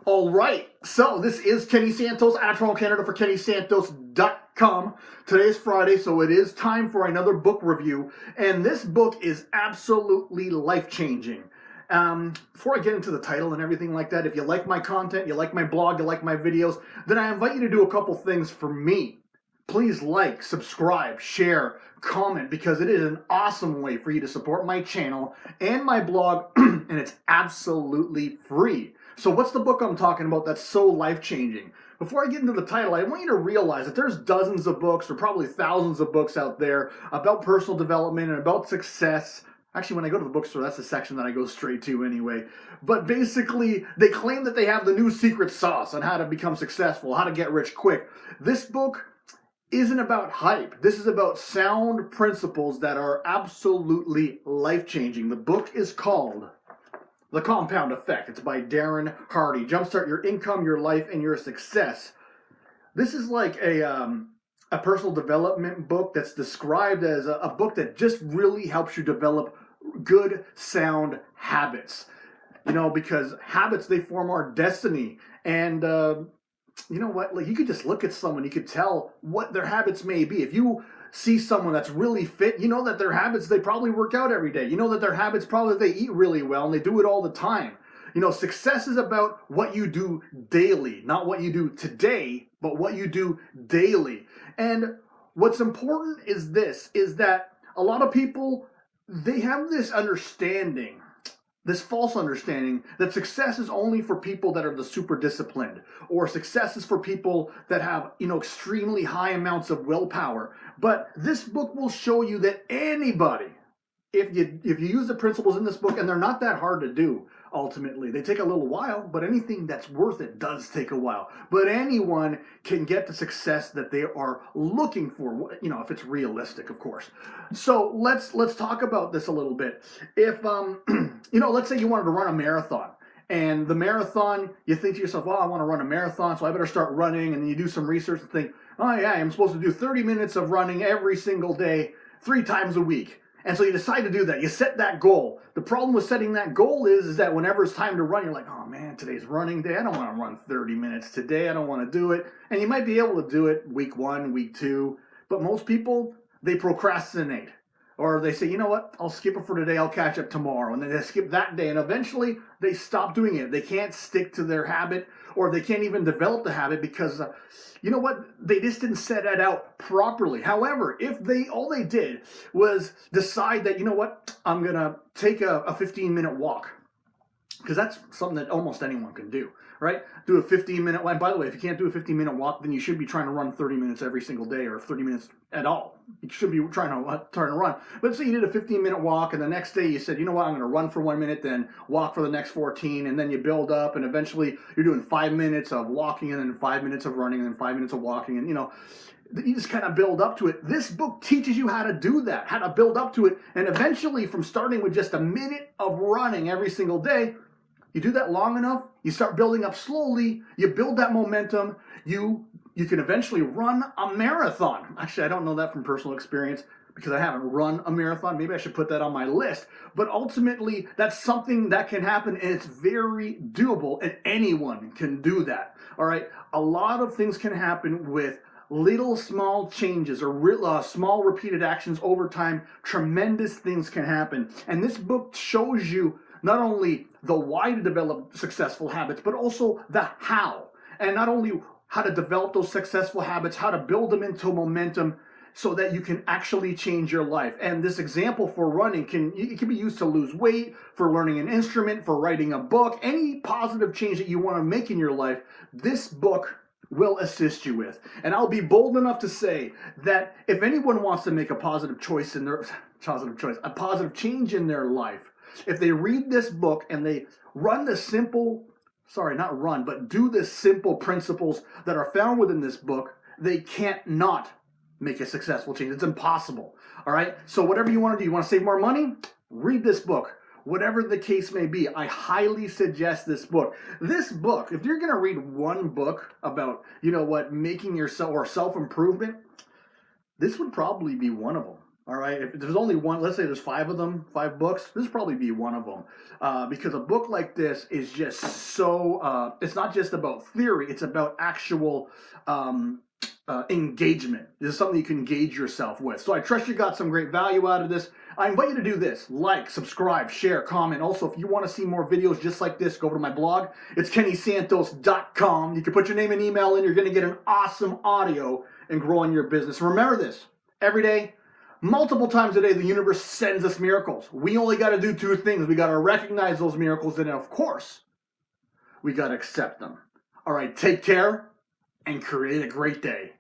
All right, so this is Kenny Santos at Toronto, Canada for KennySantos.com. Today is Friday, so it is time for another book review, and this book is absolutely life-changing. Before I get into the title and everything like that, if you like my content, you like my blog, you like my videos, then I invite you to do a couple things for me. Please like, subscribe, share, comment, because it is an awesome way for you to support my channel and my blog, and it's absolutely free. So what's the book I'm talking about that's so life-changing? Before I get into the title, I want you to realize that there's dozens of books, or probably thousands of books out there about personal development and about success. Actually, when I go to the bookstore, that's the section that I go straight to anyway. But basically, they claim that they have the new secret sauce on how to become successful, how to get rich quick. This book isn't about hype. This is about sound principles that are absolutely life-changing. The book is called The Compound Effect. It's by Darren. Jumpstart your income, your life, and your success. This is like a personal development book that's described as a book that just really helps you develop good, sound habits. You know, because habits, they form our destiny. And you know what? Like, you could just look at someone, you could tell what their habits may be. If you see someone that's really fit, you know that their habits, they probably work out every day. You know that their habits probably they eat really well and they do it all the time. You know, success is about what you do daily, not what you do today, but what you do daily. And what's important is this, is that a lot of people, they have this understanding, this false understanding that success is only for people that are the super disciplined, or success is for people that have, you know, extremely high amounts of willpower. But this book will show you that anybody, if you use the principles in this book, and they're not that hard to do, ultimately. They take a little while, but anything that's worth it does take a while. But anyone can get the success that they are looking for, you know, if it's realistic, of course. So let's talk about this a little bit. If, you know, let's say you wanted to run a marathon. And the marathon, you think to yourself, well, I want to run a marathon, so I better start running. And then you do some research and think, oh yeah, I'm supposed to do 30 minutes of running every single day, 3 times a week. And so you decide to do that. You set that goal. The problem with setting that goal is that whenever it's time to run, you're like, oh man, today's running day. I don't want to run 30 minutes today. I don't want to do it. And you might be able to do it week 1, week 2. But most people, they procrastinate. Or they say, you know what, I'll skip it for today. I'll catch up tomorrow. And then they skip that day. And eventually they stop doing it. They can't stick to their habit, or they can't even develop the habit because, you know what, they just didn't set it out properly. However, if all they did was decide that, you know what, I'm going to take a 15-minute walk, because that's something that almost anyone can do, right? Do a 15-minute walk. And by the way, if you can't do a 15-minute walk, then you should be trying to run 30 minutes every single day, or 30 minutes at all. You should be trying to run. But say you did a 15-minute walk, and the next day you said, you know what, I'm going to run for 1 minute, then walk for the next 14, and then you build up, and eventually you're doing 5 minutes of walking, and then 5 minutes of running, and then 5 minutes of walking, and, you know, you just kind of build up to it. This book teaches you how to do that, how to build up to it, and eventually from starting with just a minute of running every single day, you do that long enough, you start building up slowly, you build that momentum, you can eventually run a marathon. Actually, I don't know that from personal experience because I haven't run a marathon. Maybe I should put that on my list. But ultimately, that's something that can happen, and it's very doable, and anyone can do that. All right? A lot of things can happen with little small changes, or small repeated actions over time. Tremendous things can happen. And this book shows you not only the why to develop successful habits, but also the how. And not only how to develop those successful habits, how to build them into momentum so that you can actually change your life. And this example for running can be used to lose weight, for learning an instrument, for writing a book, any positive change that you want to make in your life. This book will assist you with. And I'll be bold enough to say that if anyone wants to make a positive change in their life, if they read this book and they do the simple principles that are found within this book, they can't not make a successful change. It's impossible. All right? So whatever you want to do, you want to save more money? Read this book. Whatever the case may be, I highly suggest this book. This book, if you're going to read one book about, you know what, making yourself or self-improvement, this would probably be one of them. All right. If there's only one, let's say there's five of them, five books, this would probably be one of them. Because a book like this is just so, it's not just about theory, it's about actual engagement. This is something you can engage yourself with. So I trust you got some great value out of this. I invite you to do this: like, subscribe, share, comment. Also, if you want to see more videos just like this, go over to my blog. It's kennysantos.com. You can put your name and email in. You're going to get an awesome audio and grow in your business. Remember this: every day, multiple times a day, the universe sends us miracles. We only got to do two things. We got to recognize those miracles, and of course, we got to accept them. All right, take care and create a great day.